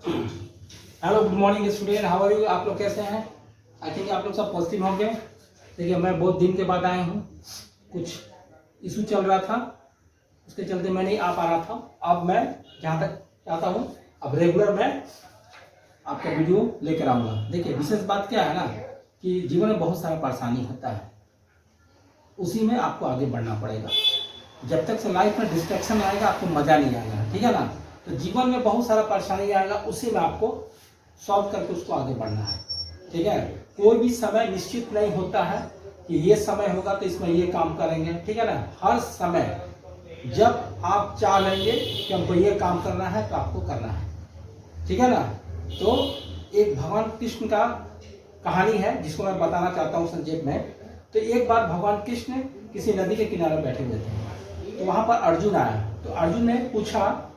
Hello, good morning student, how are you? आप लोग कैसे हैं? आई थिंक आप लोग सब पॉजिटिव होंगे। देखिए, मैं बहुत दिन के बाद आया हूँ। कुछ इशू चल रहा था, उसके चलते मैं नहीं आ पा रहा था। अब मैं जहाँ तक चाहता हूँ, अब रेगुलर मैं आपका वीडियो लेकर आऊँगा। देखिए, विशेष बात क्या है ना कि जीवन में बहुत सारा परेशानी होता है, उसी में आपको आगे बढ़ना पड़ेगा। जब तक से लाइफ में डिस्ट्रैक्शन आएगा, आपको मजा नहीं आएगा, ठीक है ना? तो जीवन में बहुत सारा परेशानी आएगा, उसी में आपको सॉल्व करके उसको आगे बढ़ना है, ठीक है? कोई भी समय निश्चित नहीं होता है कि ये समय होगा तो इसमें ये काम करेंगे, ठीक है ना? हर समय जब आप चाह लेंगे कि हमको ये काम करना है तो आपको करना है, ठीक है ना? तो एक भगवान कृष्ण का कहानी है जिसको मैं बताना चाहता हूँ संक्षेप में। तो एक बार भगवान कृष्ण किसी नदी के किनारे बैठे हुए थे, तो वहां पर अर्जुन आया। तो अर्जुन ने पूछा,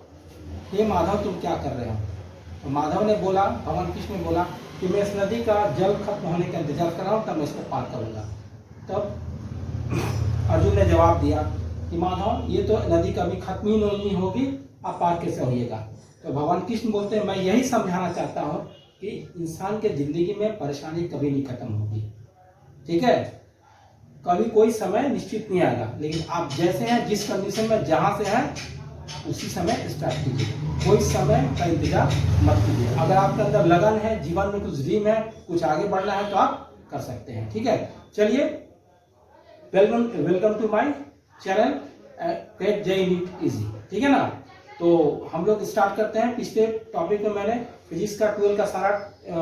हे माधव, तुम क्या कर रहे हो? तो माधव ने बोला, भगवान कृष्ण ने बोला कि मैं इस नदी का जल खत्म होने का इंतजार कर रहा हूँ, तब मैं इसको पार करूंगा। तब अर्जुन ने जवाब दिया कि माधव, ये तो नदी कभी खत्म ही नहीं होगी, आप पार कैसे होइएगा? तो भगवान कृष्ण बोलते हैं, मैं यही समझाना चाहता हूँ कि इंसान के जिंदगी में परेशानी कभी नहीं खत्म होगी, ठीक है? कभी कोई समय निश्चित नहीं आएगा, लेकिन आप जैसे हैं, जिस कंडीशन में जहां से हैं, उसी समय स्टार्ट कीजिए। कोई समय का इंतजार मत कीजिए। अगर आपके अंदर लगन है, जीवन में कुछ ड्रीम है, कुछ आगे बढ़ना है, तो आप कर सकते हैं, ठीक है? चलिए, welcome to my channel crack JEE NEET easy, ठीक है ना? तो हम लोग स्टार्ट करते हैं। पिछले टॉपिक में मैंने फिजिक्स का 12 का सारा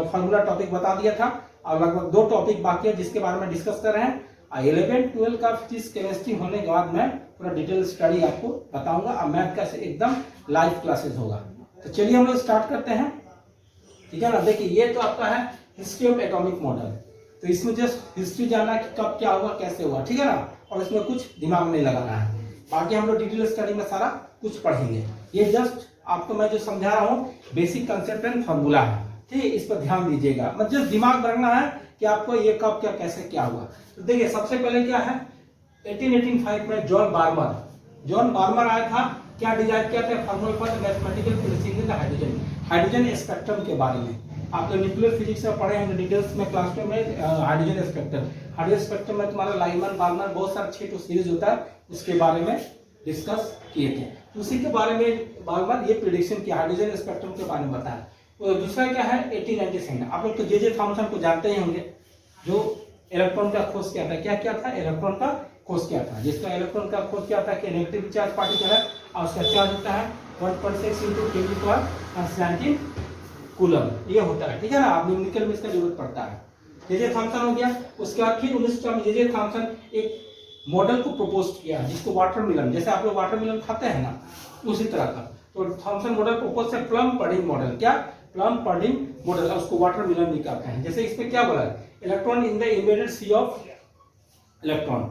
फार्मूला टॉपिक बता दिया था, और लगभग 2 टॉपिक बाकी है जिसके बारे में डिस्कस कर रहे हैं। 11, 12 का फिजिक्स केमिस्ट्री होने के बाद मैं पूरा डिटेल स्टडी आपको बताऊंगा। अब मैथ का एकदम लाइव क्लासेस होगा। तो चलिए हम लोग स्टार्ट करते हैं, ठीक है ना? देखिए, ये तो आपका है हिस्ट्री ऑफ एटॉमिक मॉडल। तो इसमें जस्ट हिस्ट्री जानना कि कब क्या हुआ, कैसे हुआ, ठीक है ना? और इसमें कुछ दिमाग नहीं लगाना है। बाकी हम लोग डिटेल स्टडी में सारा कुछ पढ़ेंगे। ये जस्ट आपको मैं जो समझा रहा हूँ बेसिक कंसेप्ट एंड फॉर्मूला है, ठीक है? इस पर ध्यान दीजिएगा, मतलब जस्ट दिमाग रखना है कि आपको ये कब क्या कैसे क्या हुआ। तो देखिए, सबसे पहले क्या है, 1885 में जॉन बार्मर आया था। क्या डिजाइन किया था? Formula for mathematical prediction in hydrogen spectrum के बारे में। आप लोग न्यूक्लियर फिजिक्स में पढ़े होंगे डिटेल्स में क्लास में। हाइड्रोजन स्पेक्ट्रम में तुम्हारा लाइमन बार्मर बहुत सारे 6 सीरीज होता है, उसके बारे में डिस्कस किए थे। उसी के बारे में बार्मर ये प्रिडिक्शन किया, हाइड्रोजन स्पेक्ट्रम के बारे में बताया। तो दूसरा क्या है, 1897। आप लोग तो जे थॉमसन को जानते ही होंगे, जो इलेक्ट्रॉन का खोज किया था। क्या था? इलेक्ट्रॉन का खोज किया था, जिसका इलेक्ट्रॉन का खोज किया था कि नेगेटिव चार्ज पार्टिकल है और उसका चार्ज होता है 1.6 × 10⁻19 कूलम, ये होता है, ठीक है ना? आप न्यूमेरिकल में इसका जरूरत पड़ता है। जे थॉमसन हो गया। उसके बाद फिर 1900 में जे थॉमसन एक मॉडल को प्रपोज किया, जिसको वाटरमेलन, जैसे आप लोग वाटरमेलन खाते हैं ना, उसी तरह का। तो थॉमसन मॉडल प्रपोज से प्लम पडिंग मॉडल। क्या? प्लम पडिंग मॉडल, उसको वाटरमेलन भी कहते हैं। जैसे इसमें क्या बोला, electron in the embedded sea of electron,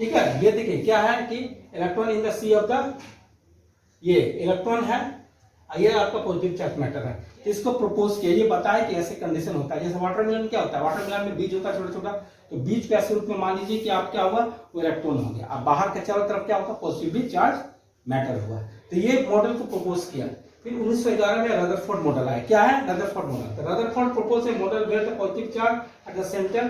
ठीक है? ये देखिए क्या है कि electron in the sea of the, ये इलेक्ट्रॉन है, ये आपका पॉजिटिव चार्ज मैटर है। तो इसको प्रपोज किया, ये बताया कि ऐसे कंडीशन होता है। जैसे वाटरमेलन क्या होता है, वाटरमेलन में बीज होता है छोटा छोटा, तो बीज के ऐसे रूप में मान लीजिए कि आप क्या हुआ, वो इलेक्ट्रॉन हो गया। अब बाहर के चारों तरफ क्या होता है, पॉजिटिव चार्ज मैटर हुआ। तो ये मॉडल को प्रपोज किया। फिर 1911 में रदरफोर्ड मॉडल आया। क्या है? Rutherford model. तो Rutherford propose a model where the positive charge at the centre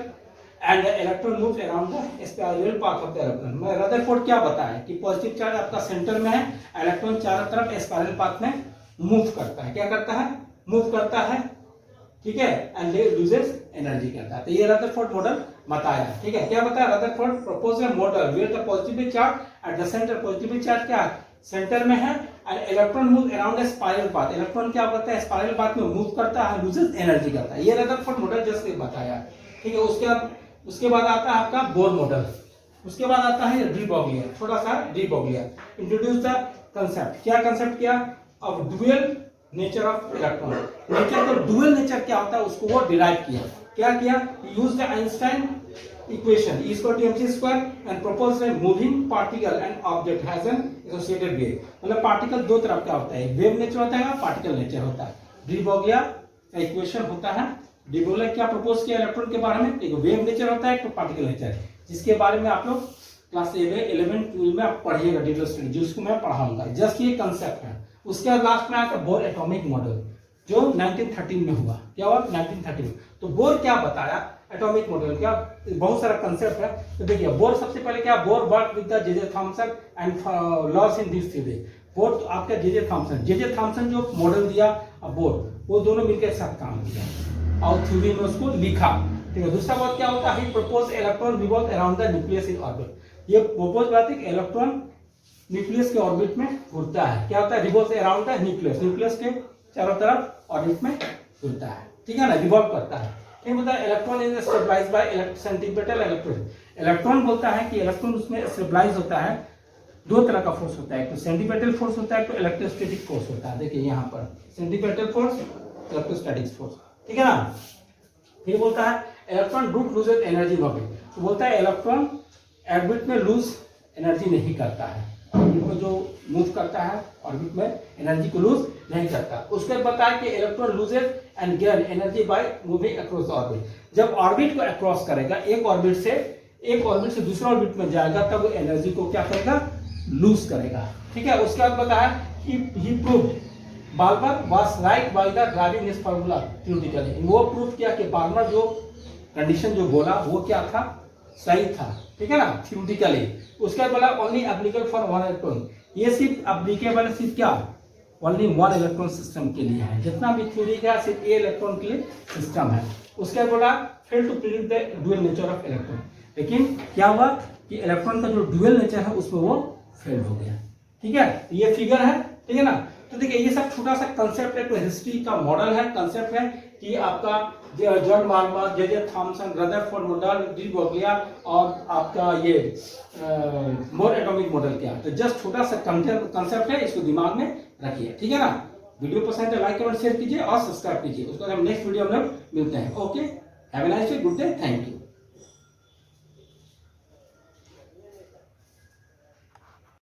and the electron moves around the spiral path of the electron. मैं रदरफोर्ड क्या बताया कि पॉजिटिव चार्ज आपका सेंटर में है, इलेक्ट्रॉन चारों तरफ स्पाइरल पाथ में मूव करता है। क्या करता है? मूव करता है, ठीक है? एंड लूजेस एनर्जी करता है। तो ये रदरफोर्ड मॉडल बताया, ठीक है? क्या बताया? Rutherford propose a model where the positive charge at the centre, positive charge क्या है? सेंटर में है, and electron move around a spiral path. Electron क्या करता है? स्पाइरल पाथ में मूव करता है, लूजेस एनर्जी करता है। ये रदरफोर्ड मॉडल जस्ट बताया, ठीक है? उसके बाद आता है आपका बोर मॉडल। उसके बाद आता है डी ब्रोगलिया, थोड़ा सा डी ब्रोगलिया इंट्रोड्यूस द कंसेप्ट। क्या कंसेप्ट किया? Of dual nature of electron. Nature को, डुअल नेचर क्या होता है, उसको वो डिराइव किया। क्या किया? Use the Einstein equation E = mc² and proposed a moving particle and object has an associated wave। मतलब पार्टिकल दो तरह का होता है, वेव नेचर होता है, पार्टिकल नेचर होता है। डी ब्रोगलिया का इक्वेशन होता है। डी ब्रोगलिया क्या प्रपोज किया इलेक्ट्रॉन के बारे में? एक वेव नेचर होता है, एक पार्टिकल नेचर, जिसके बारे में आप लोग क्लास 11, 12 में आप पढ़िएगा डिटेल स्टडी, जिसको मैं पढ़ाऊंगा। जस्ट ये कंसेप्ट है। उसके बाद लास्ट में आता है बोर एटॉमिक मॉडल। जो 1913 में हुआ। क्या हुआ 1913 में। तो बोर क्या बताया एटॉमिक मॉडल, क्या बहुत सारा कंसेप्ट है। तो देखिए बोर सबसे पहले क्या, bore work with the J Thomson and loss in this theory. Bore तो आपका जे थॉमसन जो मॉडल दिया बोर, वो दोनों मिलकर एक साथ काम किया और थ्योरी में उसको लिखा। ठीक है। दूसरा बात क्या होता है, propose electron revolve around the nucleus in orbit. ये प्रपोज बात है कि इलेक्ट्रॉन न्यूक्लियस के ऑर्बिट में घूमता है। क्या होता है, revolve around the nucleus, nucleus के चारों तरफ ऑर्बिट में घूमता है। ठीक है ना, रिवॉल्व करता है। क्या बोलता है, electron is stabilised by centripetal electron. Electron बोलता है कि इलेक्ट्रॉन उसमें स्टेबलाइज होता है, दो तरह का फोर्स होता है, एक तो सेंट्रीपिटल फोर्स होता है, एक तो इलेक्ट्रोस्टैटिक फोर्स होता है। देखिए यहाँ पर सेंट्रीपिटल फोर्स, इलेक्ट्रोस्टैटिक फोर्स। ठीक है ना। फिर बोलता है electron don't lose energy in orbit. तो बोलता है इलेक्ट्रॉन ऑर्बिट में लूज एनर्जी नहीं करता है, ऑर्बिट में जो मूव करता है ऑर्बिट में एनर्जी को लूज नहीं करता। उसके बाद बताया कि electron loses and gain energy by moving across the orbit. जब ऑर्बिट को अक्रॉस करेगा, एक ऑर्बिट से दूसरा ऑर्बिट में जाएगा, तब वो एनर्जी को क्या करेगा, लूज करेगा। ठीक है। उसके बाद बताया कि he proved Balmer was right by the deriving his formula theoretically. वो प्रूव किया कि बाल्मर जो कंडीशन जो बोला वो क्या था, सही था। ठीक है ना, थ्योरेटिकली। उसके बाद बोला only applicable for one electron. ये सिर्फ एप्लीकेबल सिर्फ क्या, ओनली वन इलेक्ट्रॉन सिस्टम के लिए है। जितना भी थ्योरी का सिर्फ ए इलेक्ट्रॉन के लिए सिस्टम है। उसके बाद बोला fail to predict the dual nature of electron. लेकिन क्या हुआ कि इलेक्ट्रॉन का जो ड्यूअल नेचर है उसमें वो फेल हो गया। ठीक है, ये फिगर है। ठीक है ना। तो देखिए ये सब छोटा सा कंसेप्ट है, तो हिस्ट्री का मॉडल है, कंसेप्ट है कि आपका John Balmer, J Thomson, Rutherford model, D Broglie और आपका ये मोर एटॉमिक मॉडल क्या। तो जस्ट छोटा सा कंसेप्ट है, इसको दिमाग में रखिए। ठीक है ना। वीडियो पसंद है लाइक कमेंट शेयर कीजिए और सब्सक्राइब कीजिए। उसके बाद हम नेक्स्ट वीडियो में मिलते हैं। Okay, have a nice day, good day, thank you.